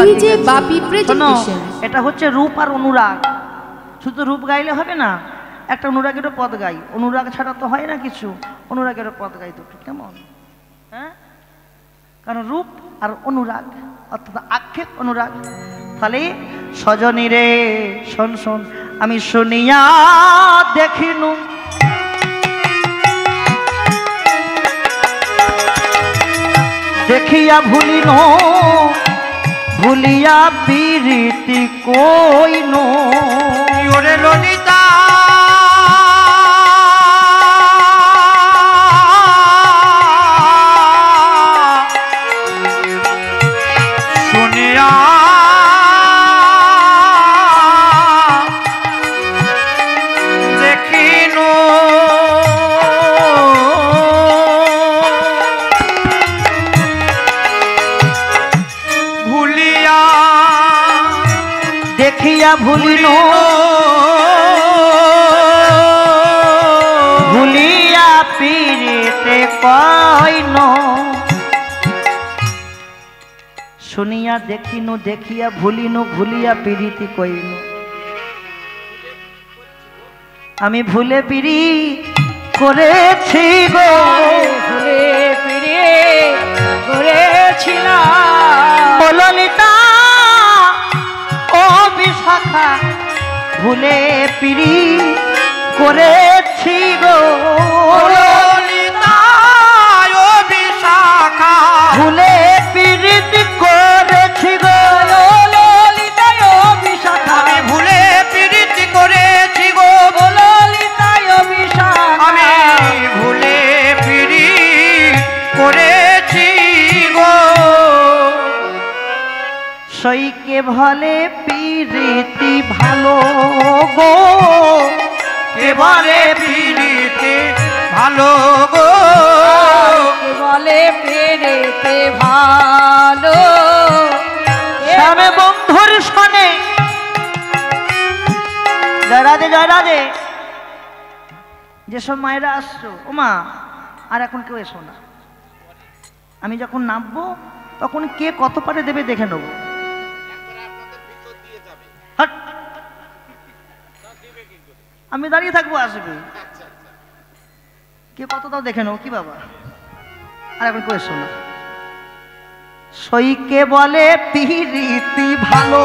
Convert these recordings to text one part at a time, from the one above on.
DJ বাপি presentation. এটা হচ্ছে রূপ আর অনুরাগ। শুধু রূপ গাইলে হবে না, একটা অনুরাগেরও পদ গাই। অনুরাগ ছাড়া তো হয় না কিছু, অনুরাগেরও পদ গাই দুটো। কেমন? হ্যাঁ, কারণ রূপ আর অনুরাগ অর্থাৎ আক্ষেপ অনুরাগ। তাহলে সজনী রে শোন শোন, আমি শুনিয়া দেখিনু দেখিয়া ভুলিন ভুলিয়া বিরীতি কইন। ওরে ললিতা শুনিয়া দেখিনু ভুলিয়া দেখিয়া ভুলিন ভুলিয়া পিরিতে কইন। শুনিয়া দেখিনু দেখিয়া ভুলিনু ভুলিয়া পিরিতি কইন। আমি ভুলে পিরি করেছি গো, ভুলে ফিরে করেছিলাম ও ললিতা ও বিশাখা, ভুলে পিরি করেছি গো, ললিতা ও বিশাখা ভুলে পিরিতি করেছি গো, ললিতা ও বিশাখা আমি ভুলে প্রীতি করেছি গো, ললিতা ও বিশাখা আমি ভুলে প্রীতি করেছি গো। সইকে ভলে পিরিতি ভালো গো, কে বলে প্রীতি ভালো গো, কে বলে পেরেতে ভালো শ্যামে বন্ধুর সনে। জয় রাধে জয় রাধে। যেসব মায়েরা আসছো, ও মা আর এখন কেউ এসো না, আমি যখন নামবো তখন কে কত পারে দেবে দেখে নেবো। হাট। আমি দাঁড়িয়ে থাকবো, আসবে কে কত দাও দেখে নেবো। কি বাবা, আর এখন কেউ এসো না। সইকে বলে পিরিতি ভালো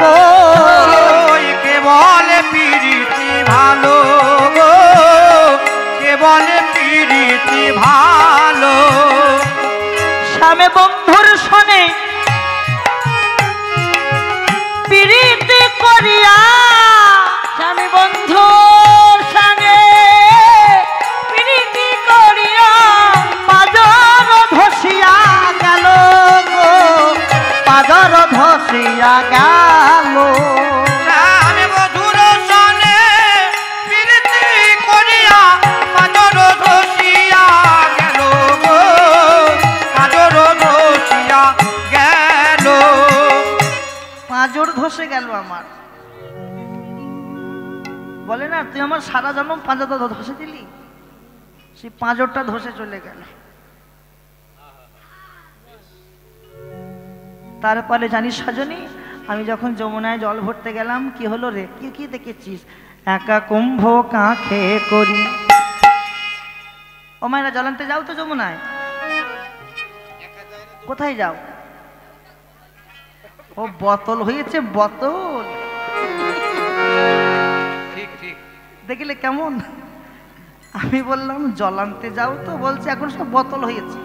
গো, কে বলে প্রীতি ভালো গো, কে বলে প্রীতি ভালো, স্বামী বন্ধুর সনে পিরিতি করিয়া, স্বামী বন্ধুর সঙ্গে প্রীতি করিয়া পাজর ধসিয়া গেল গো, পাজর ধসিয়া গেল। আমি মধুর সনে প্রীতি করিয়া পাজর ধসিয়া গেল গো, পাজর ধসিয়া গেল। পাঁজর ধসে গেল আমার। বলে না, তুই আমার সারা জন্ম পাঁজরটা ধসে দিলি, সেই পাঁজরটা ধসে চলে গেল। তারপরে জানিস সজনী, আমি যখন যমুনায় জল ভরতে গেলাম, কি হলো রে? কি কি দেখেছিস? একা কুম্ভ কাঁখে করি। ও মায়েরা জল আনতে যাও তো যমুনায়? কোথায় যাও? ও বোতল হয়েছে, বোতল। ঠিক ঠিক দেখলে কেমন? আমি বললাম জল আনতে যাও তো, বলছে এখন সব বোতল হয়েছে।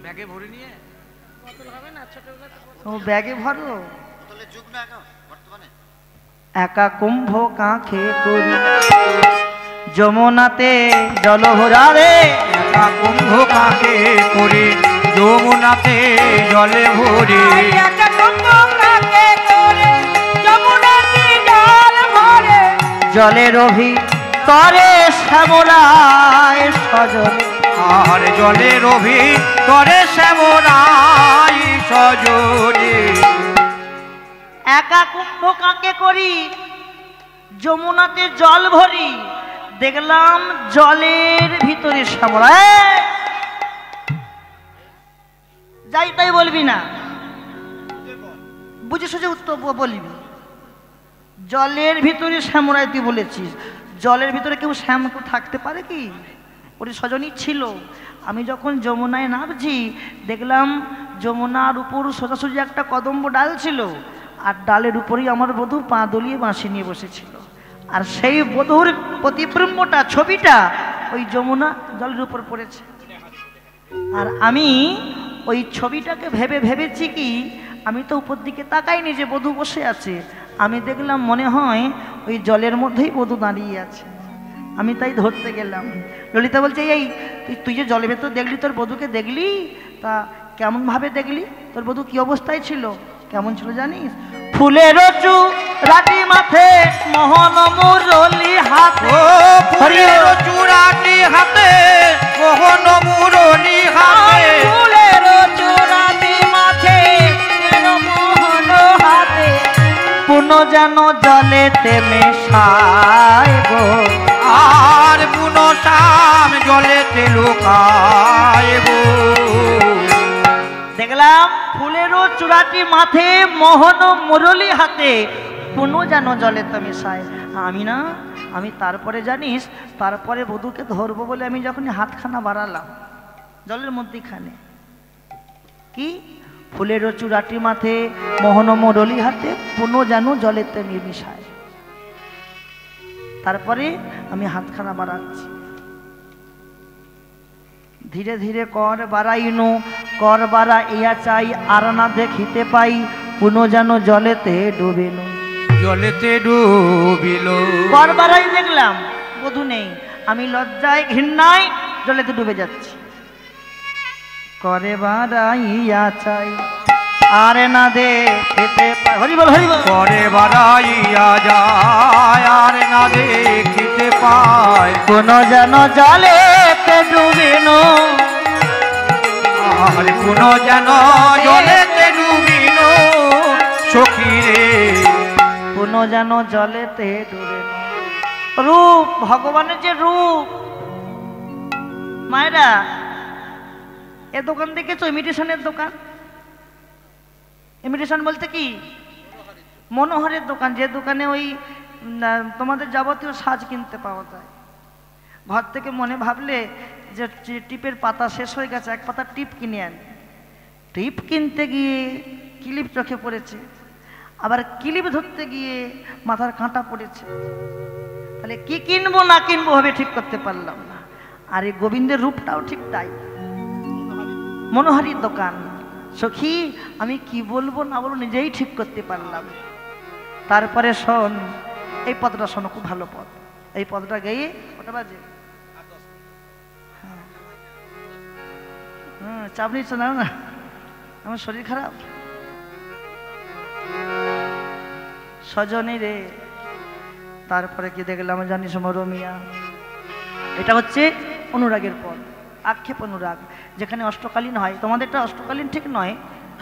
ব্যাগে ভরে নিয়ে ও ব্যাগে ভরো। একা কুম্ভ কাঁখে করি, যমুনাতে জল ভরা রে। একা কুম্ভ কাকে করে যমুনাতে জলে ভরে, একটা কুম্ভ কাকে করে যমুনাতে জল ভরে, জলের অভি তরে শ্যামলায় সজনে। আর জলের অভি তরে শ্যামরাই সজনে। একা কুম্ভ কাকে করি, যমুনাতে জল ভরি, দেখলাম জলের ভিতরে শ্যামলা। যাই তাই বলবি না, বুঝে সুঝে উত্তর বলবি। জলের ভিতরে শ্যামরাই তুই বলেছিস, জলের ভিতরে কেউ শ্যাম থাকতে পারে কি? ওটি সজনই ছিল। আমি যখন যমুনায় নামছি দেখলাম যমুনার উপর সোজাসুজি একটা কদম্ব ডাল ছিল, আর ডালের উপরেই আমার বধূ পা দলিয়ে বাঁশি নিয়ে বসেছিল। আর সেই বধূর প্রতিবিম্বটা, ছবিটা ওই যমুনা জলের উপর পড়েছে। আর আমি ওই ছবিটাকে ভেবেছি কি, আমি তো উপর দিকে তাকাইনি যে বধূ বসে আছে, আমি দেখলাম মনে হয় ওই জলের মধ্যেই বধূ দাঁড়িয়ে আছে। আমি তাই ধরতে গেলাম। ললিতা বলছে, এই তুই যে জলের ভেতর দেখলি, তোর বধূকে দেখলি? তা কেমন ভাবে দেখলি? তোর বধূ কি অবস্থায় ছিল? কেমন ছিল জানিস? ফুলের চূড়াটি মাথে, মোহন মুরলি হাতে। ফুলের চূড়াটি হাতে, মোহন মুরলি হাতে। ফুলের চূড়াটি মাথে, মোহন হাতে। পুন যেন জলেতে মেশায় গো, আর পুনো শাম জলেতে লুকায় গো। দেখলাম ফুলেরও চূড়াটি মাথে, মোহন মুরলি হাতে, পুনঃ যেন জলেতে মেশায়। আমি তারপরে জানিস, তারপরে বধূকে ধরবো বলে আমি যখন হাতখানা বাড়ালাম জলের মধ্যেখানে, কি ফুলেরও চূড়াটি মাথে, মোহন মুরলি হাতে, পুনঃ যেন জলেতে মিশায়। তারপরে আমি হাতখানা বাড়াচ্ছি, ধীরে ধীরে কর বাড়াইনু, কর বাড়া ইয়া চাই, আর না দেখিতে পাই, পুনঃ যেন জলেতে ডুবিল। জলেতে ডুবিল। কর বাড়াই দেখলাম বধূ নেই, আমি লজ্জায় ঘৃণায় জলেতে ডুবে যাচ্ছি। করে বাড়াইয়া চাই, আর না দেখিতে পাই। হরি বল, হরি বল। করে বাড়াইয়া যায়, আর না দেখিতে পায়, পুনঃ যেন জলেতে ডুবিল। আর পুনো যেন জলেতে ডুবিল। সখী রে, পুনঃ যেন জলেতে ডুবিল। রূপ, ভগবানের যে রূপ। মায়েরা, এ দোকান দেখেছো? ইমিটেশনের দোকান। ইমিটেশন বলতে কি? মনোহরের দোকান, যে দোকানে ওই তোমাদের যাবতীয় সাজ কিনতে পাওয়া যায়। ঘর থেকে মনে ভাবলে যে টিপের পাতা শেষ হয়ে গেছে, এক পাতা টিপ কিনে আন। টিপ কিনতে গিয়ে ক্লিপ চোখে পড়েছে, আবার ক্লিপ ধরতে গিয়ে মাথার কাঁটা পড়েছে। তাহলে কি কিনবো না কিনবো ভাবে ঠিক করতে পারলাম না। আর এই গোবিন্দের রূপটাও ঠিক তাই, মনোহারীর দোকান। সখী, আমি কি বলবো না বলবো নিজেই ঠিক করতে পারলাম। তারপরে শোন, এই পদটা শোনো, খুব ভালো পদ। এই পদটা গেয়ে কটা বাজে? হ্যাঁ, চাপ নিচ্ছ না, না আমার শরীর খারাপ। সজনী রে, তারপরে কি দেখলাম জানিস মরমিয়া? এটা হচ্ছে অনুরাগের পদ, আক্ষেপ অনুরাগ, যেখানে অষ্টকালীন হয়। তোমাদেরটা অষ্টকালীন ঠিক নয়,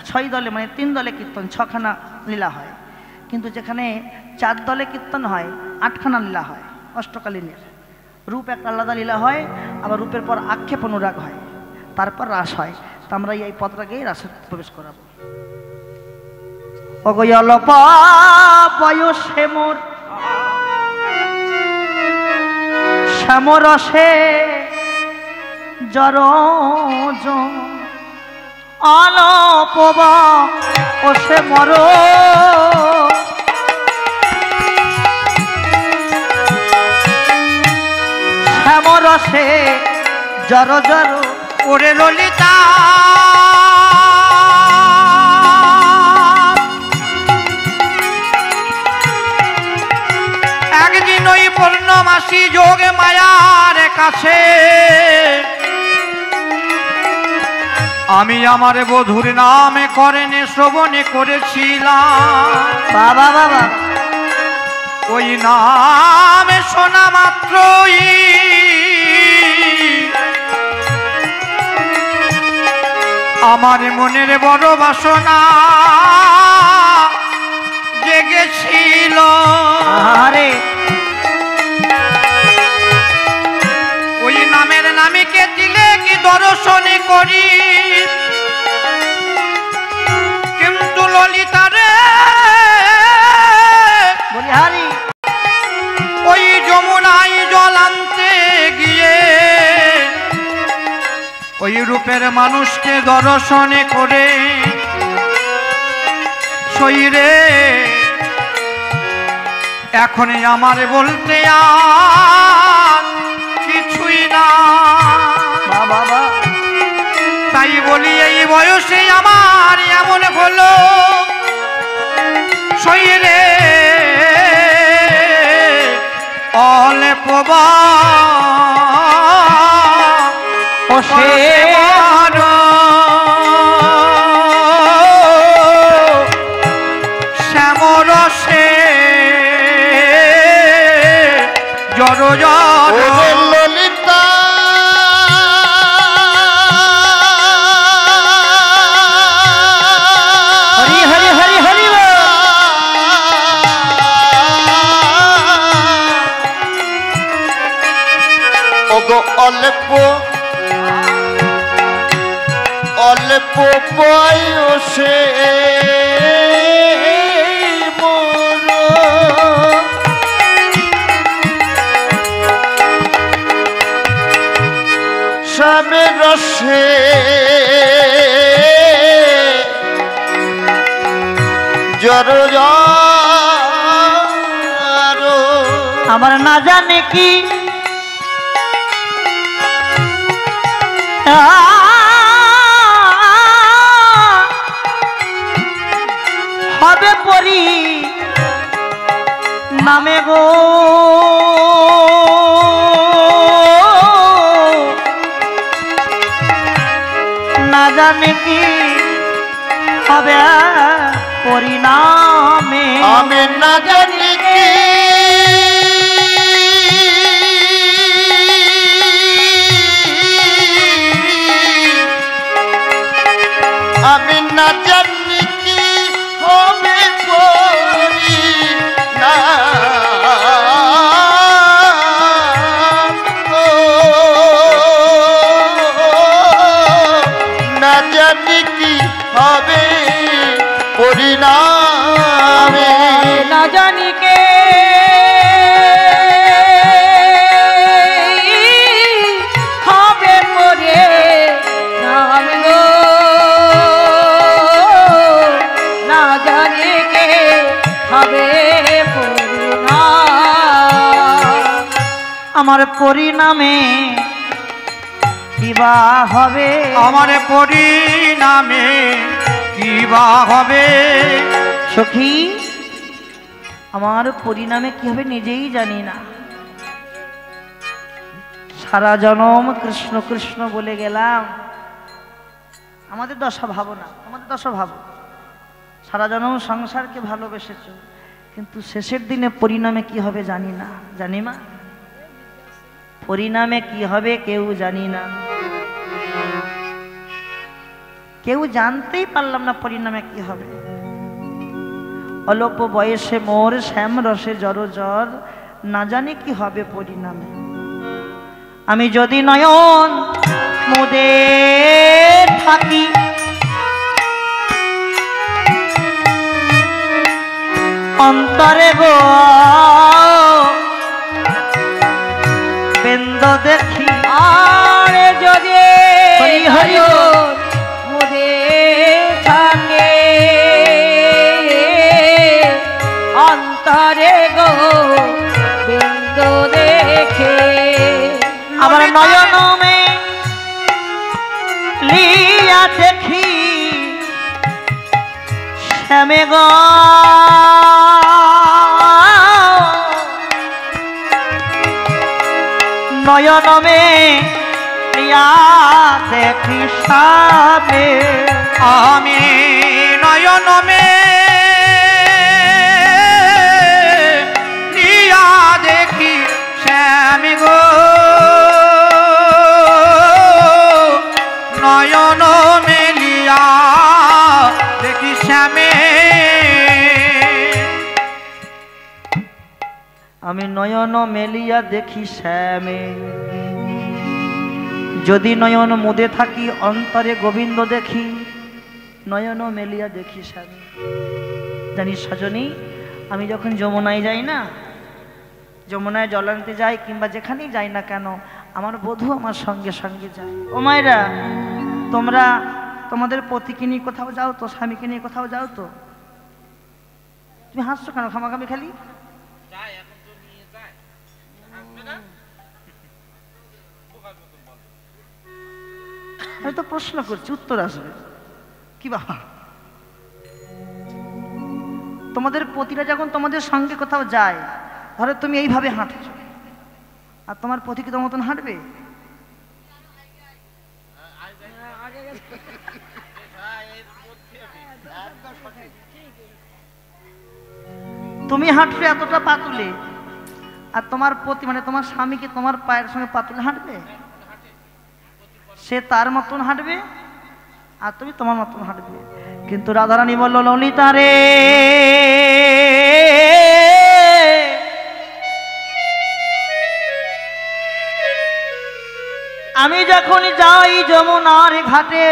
6 দলে, মানে 3 দলে কীর্তন, 6খানা লীলা হয়। কিন্তু যেখানে 4 দলে কীর্তন হয়, 8খানা লীলা হয় অষ্টকালীনের। রূপ একটা আলাদা লীলা হয়, আবার রূপের পর আক্ষেপ অনুরাগ হয়, তারপর রাস হয়। তা আমরা এই পদটা গিয়ে রাসে প্রবেশ করাবো। অগয়ল বয়সে মোর শ্যামরসে জর অলপবা ওসে মর, শ্যামরসে জর জর। ওরে ললিতা, একদিন ওই পূর্ণমাসী যোগ মায়ার কাছে আমি আমার বধূর নামে করেনে শ্রবণে করেছিলাম। বাবা বাবা, ওই নামে শোনা মাত্রই আমার মনের বড় বাসনা জেগেছিল। আরে ওই নামের নামীকে দিলে কি দর্শনে করি, কিন্তু ললিতারে রূপের মানুষকে দর্শনে করে শরীরে এখন আমার বলতে আর কিছুই না। বাবা তাই বলি এই বয়সে আমার এমন হলো শরীরে অল্প বয়সে শ্যামরসে জড় ললিতা হরি হরি হরি হরি ওগো অল্প অল্প বয়সে স্বামীর রসে জড় আমার না জানে কি হবে পরি নামে গো না জানে কি হবে পরিণামে আমি না জানি কি আমি না জানি কি হবে না জানি কি হবে পরিণামে না জানি কে হবে পরে নাম গো না জানি কে হবে পরিণাম আমার পরিণামে কিবা হবে আমার পরিণামে কিবা হবে সখী আমার পরিণামে কি হবে নিজেই জানি না। সারা জনম কৃষ্ণ কৃষ্ণ বলে গেলাম, আমাদের দশা ভাবো না, আমাদের দশা ভাবো, সারা জনম সংসারকে ভালোবেসেছ, কিন্তু শেষের দিনে পরিণামে কি হবে জানি না। জানি মা, পরিণামে কি হবে কেউ জানি না, কেউ জানতেই পারলাম না পরিণামে কি হবে। অল্প বয়সে মোর শ্যাম রসে জড় জ্বর, না জানি কি হবে পরিণামে। আমি যদি নয়ন মুদে থাকি অন্তরে গো বেন্দ দেখি আরে যদি হরি হরি মুদে থাকে অন্তরে গো বিন্দু দেখে আমার নয়ন মে লিয়া দেখি শ্যামে গো নয়ন মে লিয়া দেখি শ্যামে আমি নয়ন মে নিয়া দেখি শ্যামি গো নয়ন মেলিয়া দেখি শ্যামে আমি নয়ন মেলিয়া দেখি শ্যামে। যদি নয়ন মুদে থাকি অন্তরে গোবিন্দ দেখি, নয়ন মেলিয়া দেখি শ্যামে। জানিস সজনী, আমি যখন যমুনায় যাই না, যমুনায় জল আনতে যাই কিংবা যেখানেই যাই না কেন, আমার বধূ আমার সঙ্গে সঙ্গে যায়। ও মায়েরা, তোমরা তোমাদের পতিকে নিয়ে কোথাও যাও তো, স্বামীকে নিয়ে কোথাও যাও তো? তুমি হাসছো কেন খামাখামি খালি? আমি তো প্রশ্ন করছি, উত্তর আসবে কি বাবা? তোমাদের পতিরা যখন তোমাদের সঙ্গে কোথাও যায়, ধরো তুমি এইভাবে হাঁটছো, আর তোমার পতি কি তোমার মতন হাঁটবে? তুমি হাঁটবে এতটা পাতুলে, আর তোমার পতি মানে তোমার স্বামী কি তোমার পায়ের সঙ্গে পাতুলে হাঁটবে? সে তার মতন হাঁটবে আর তুমি তোমার মতন হাঁটবে। কিন্তু রাধারানী বলল, ললিতা রে, আমি যখন যাই যমুনার ঘাটে,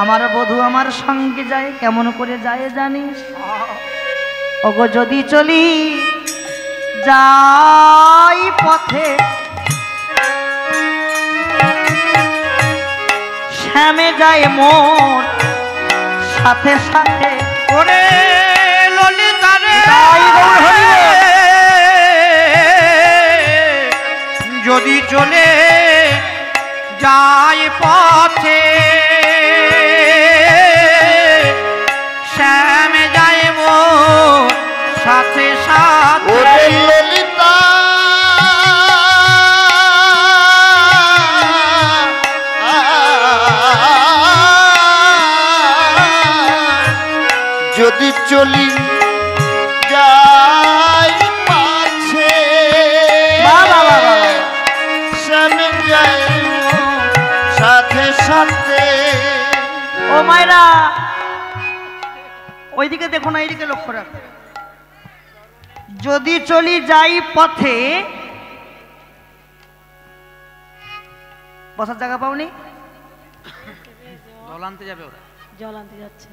আমার বধূ আমার সঙ্গে যায়। কেমন করে যায় জানিস? ওগো যদি চলি যাই পথে, শ্যামে যায় মোর সাথে সাথে। ওরে ললিতা রে, যদি চলে যায় পথে, শ্যামে যায় মোর সাথে সাথে। ওরে ললিতা যদি চলি যাই পাছে, শ্যামে যাই সাথে সাথে। ও মায়েরা, ওইদিকে দেখো না, এইদিকে লক্ষ্য রাখো। যদি চলি যাই পথে, বসার জায়গা পাওনি? জল আনতে যাবে ওরা? জল আনতে যাচ্ছে।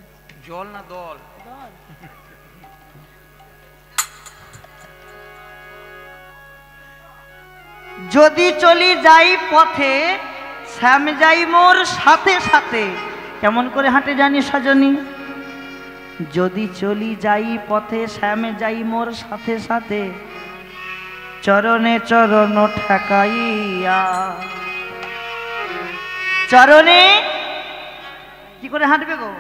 জল না দল? যদি চলি যাই পথে, শ্যাম যাই মোর সাথে সাথে। কেমন করে হাঁটে জানি সজনী? যদি চলি যাই পথে, শ্যাম যাই মোর সাথে সাথে, চরণে চরণ ঠেকাইয়া। চরণে কি করে হাঁটবে গো?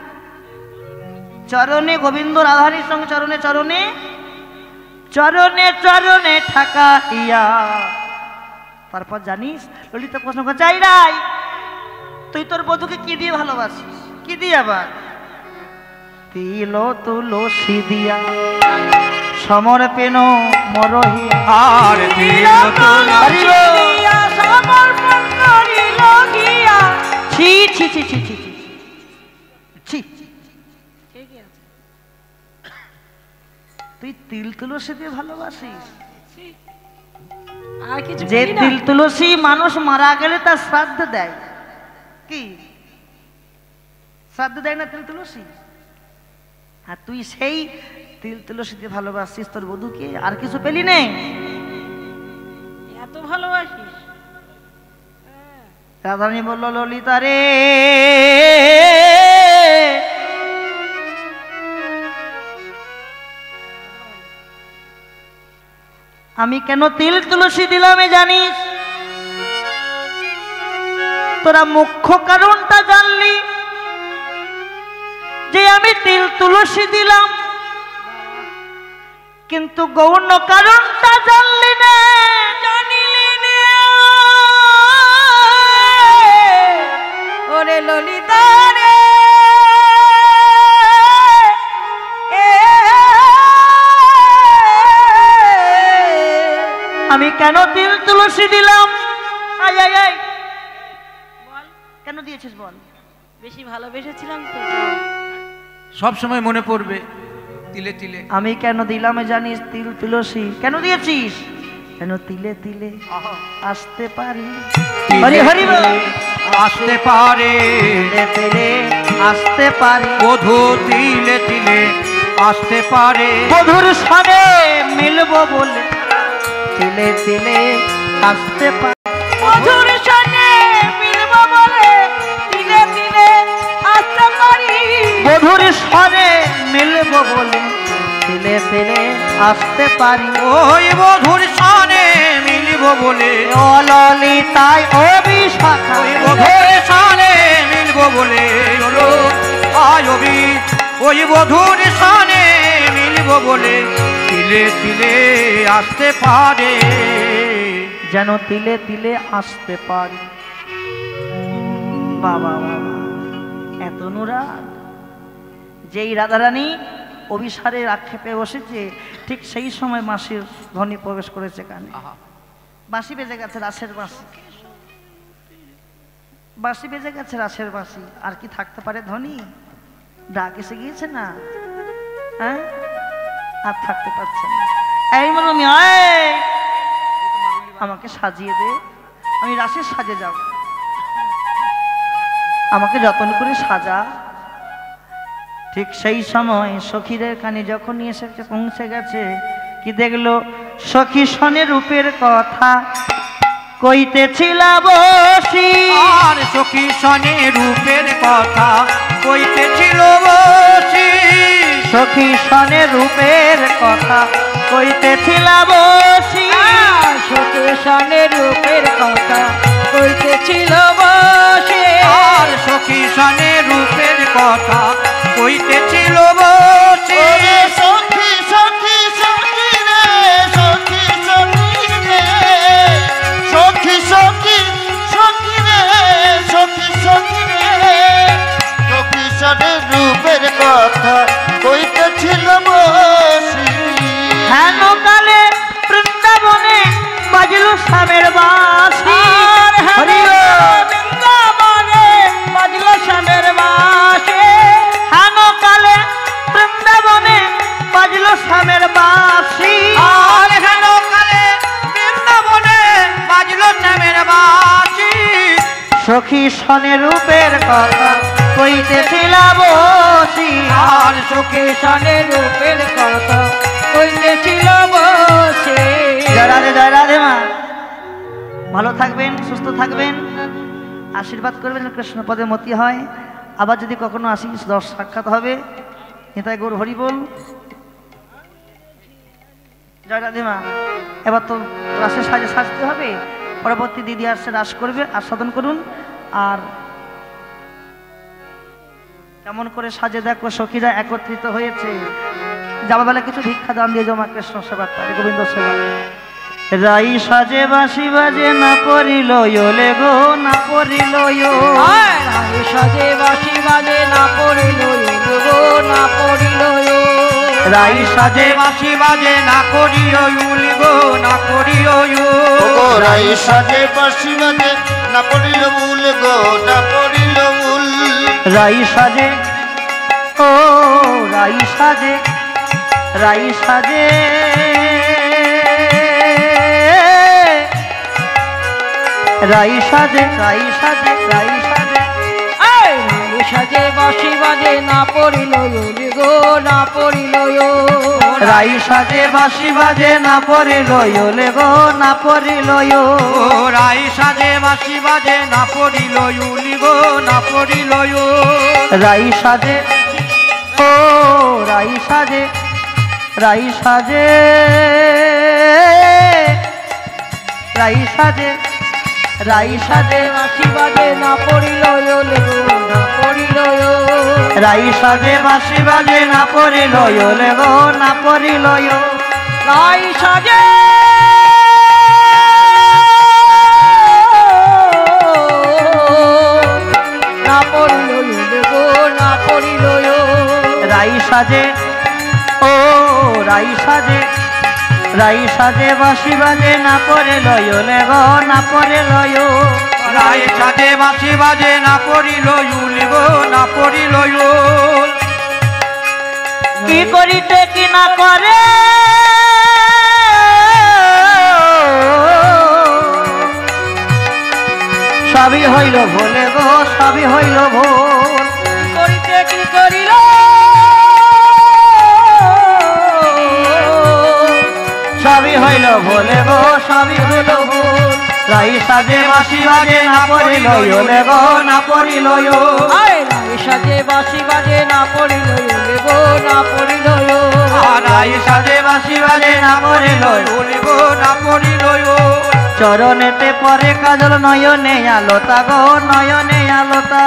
চরণে গোবিন্দ রাধারীর সঙ্গে চরণে চরণে চরণে চরণে ঠেকাইয়া। তারপর জানিস ললিতা প্রশ্ন করে, চাই নাই তুই তোর বধূকে কি দিয়ে ভালোবাসিস? কি দিয়ে আবার? তিল তুলসী দিয়া সমর্পণ মরহি, আর দিল তুলসী দিয়া সমর্পণ করিল গিয়া। ছি ছি ছি ছি ছি ছি ছি। তুই তিল তুলসী দিয়ে ভালোবাসিস? আর কিছু যে বলি না? তিল তুলসী মানুষ মারা গেলে তার শ্রাদ্ধ দেয়। কি শ্রাদ্ধ দেয় না তিল তুলসী? আর তুই সেই তিল তুলসী দিয়ে ভালোবাসিস তোর বধূকে, আর কিছু পেলি নেই? এত ভালোবাসিস? রাধারানী বলল, ললিতা রে, আমি কেন তিল তুলসী দিলাম জানিস? তোরা মুখ্য কারণটা জানলি যে আমি তিল তুলসী দিলাম, কিন্তু গৌণ কারণটা জানলি না, জানিলি না। ওরে ললিতা রে, আমি কেন তিল তুলসী দিলাম? আয় আয় আয়, বল কেন দিয়েছিস বল? বেশি ভালোবেসেছিলাম তো। সব সময় মনে পড়বে তিলে তিলে। আমি কেন দিলাম জানিস তিল তুলসী? কেন দিয়েছিস? কেন তিলে তিলে আসতে পারি। হরি হরি বল। আসতে পারে, তিলে তিলে আসতে পারি, বধূ তিলে তিলে আসতে পারে। বধুর সঙ্গে মিলবো বলে তিলে তিলে আসতে পারি, বধুর সঙ্গে মিলবো তিলে তিলে আসতে পারি ওই বধুর সানে মিলিব বলে ও ললিতায় ও বিশাখা ওই বধুর সানে মিলব বলে হলো আয়বি ওই বধুর সানে মিলব বলে তিলে তিলে আসতে পারে যেন তিলে তিলে আসতে পারি। বাবা বাবা এত অনুরাগ। যেই রাধারানী অভিসারের আক্ষেপে বসেছে ঠিক সেই সময় মাসির ধ্বনি প্রবেশ করেছে কানে। বাঁশি বেজে গেছে রাসের বাঁশি, বাঁশি বেজে গেছে রাসের বাঁশি। আর কি থাকতে পারে ধ্বনি? ডাক এসে গিয়েছে না, হ্যাঁ আর থাকতে পারছে না। এই মনমি আয়, আমাকে সাজিয়ে দে, আমি রাসের সাজে যাব, আমাকে যত্ন করে সাজা। ঠিক সেই সময় সখীদের কানে যখন এসে পৌঁছে গেছে, কি দেখলো? সখী শনে রূপের কথা কইতেছিল বসি। আর সখী শনে রূপের কথা কইতেছিল বসি। সখী শনে রূপের কথা কইতেছিল বসি। সখী শনে রূপের কথা কইতেছিল বসে। আর সখী শনে রূপের কথা কইতেছিল বসি। ওরে সখী সখী সখী রে, সখী সখী রে, সখী সখী সখী রে, সখী সখী রে, সখী সনে রূপের কথা কইতেছিল বসি। হেন কালে বৃন্দাবনে বাজলো শ্যামের বাঁশি। হরি বল। বৃন্দাবনে বাজলো শ্যামের বাঁশি। হেন কালে বৃন্দাবনে বাজলো শ্যামের বাঁশি। আর হেন কালে বৃন্দাবনে বাজলো শ্যামের বাঁশি। সখী শনে রূপের কথা কইতেছিল বসি। আর সখী শনে রূপের কথা কইতেছিল বসে। জয় রাধে জয় রাধে মা। ভালো থাকবেন, সুস্থ থাকবেন, আশীর্বাদ করবেন কৃষ্ণ পদে মতি হয়। আবার যদি কখনো আসি সাক্ষাৎ হবে। নিতাই গৌর হরি বল। জয় রাধে মা। এবার তো রাসের সাজে সাজতে হবে, পরবর্তী দিদি আসছে রাস করবে, আস্বাদন করুন। আর কেমন করে সাজে দেখো সখীরা একত্রিত হয়েছে। যাবার বেলা কিছু ভিক্ষা দান দিয়ে জমা কৃষ্ণ সেবা করে গোবিন্দ সেবা। রাই সাজে বাঁশি বাজে না পড়িল ইলে গো না পড়িল রাই সাজে বাঁশি বাজে না পড়িল গো না পড়িল। রাই সাজে বাঁশি বাজে না করিও ইউল গো না করিও ওগো রাই সাজে বাঁশি বাজে না পড়িল উল গো না পড়িল উল। রাই সাজে ও রাই সাজে রাই সাজে রাই সাজে রাই সাজে রাই সাজে রাই সাজে বাঁশি বাজে না পড়িল গো না পড়িল। রাই সাজে বাঁশি বাজে না পড়িল ইলে গো না পড়িল। রাই সাজে বাঁশি বাজে না পড়িল ইউলি গো না পড়িল। রাই সাজে ও রাই সাজে রাই সাজে রাই সাজে রাই সাজে বাঁশি বাজে না পড়িল গো না পড়িল। রাই সাজে বাঁশি বাজে না পড়িল ইলে গো না পড়িল। রাই সাজে না পড়িল গো না পড়িল। রাই সাজে ও রাই সাজে রাই সাজে বাঁশি বাজে না পড়িল ইলে গো না পড়িল। রাই সাজে বাঁশি বাজে না পড়িল ইউলি গো না পড়িল। কি করিতে কি না করে সবই হইল ভোলে গো সবই হইল ভোল। করিতে কি করিল সবই হইল ভোলে গো সবই হইল ভোল। রাই সাজে বাঁশি বাজে না পড়িল ইলে গো না পড়িল। রাই সাজে বাঁশি বাজে না পড়িল গো না পড়িল। আর রাই সাজে বাঁশি বাজে না পড়িল উল গো না পড়িল উল। চরণেতে পরে কাজল নয়নে আলোতা গো নয়নে আলোতা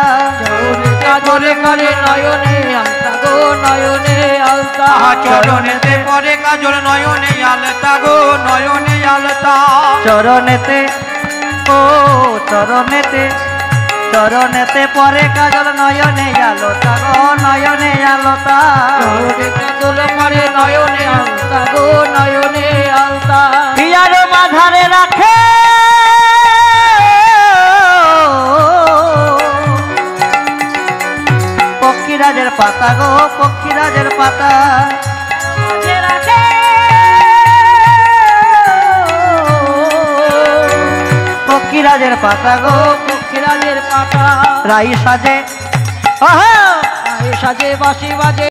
কাজলে করে নয়নে আলতা গো নয়নে আলতা চরণেতে পরে কাজল নয়নে আলতা গো নয়নে আলতা। চরণেতে ও চরণেতে চরণেতে পরে কাজল নয়নে আলোতা গো নয়নে আলোতা কাজলে করে নয়নে আলতা গো নয়নে আলতা পিয়ার মাঝারে রাখে পক্ষীরাজের পাতা গো পক্ষীরাজের পাতা পক্ষীরাজের পাতা গো পক্ষীরাজের পাতা রাই সাজে সাজে বাঁশি বাজে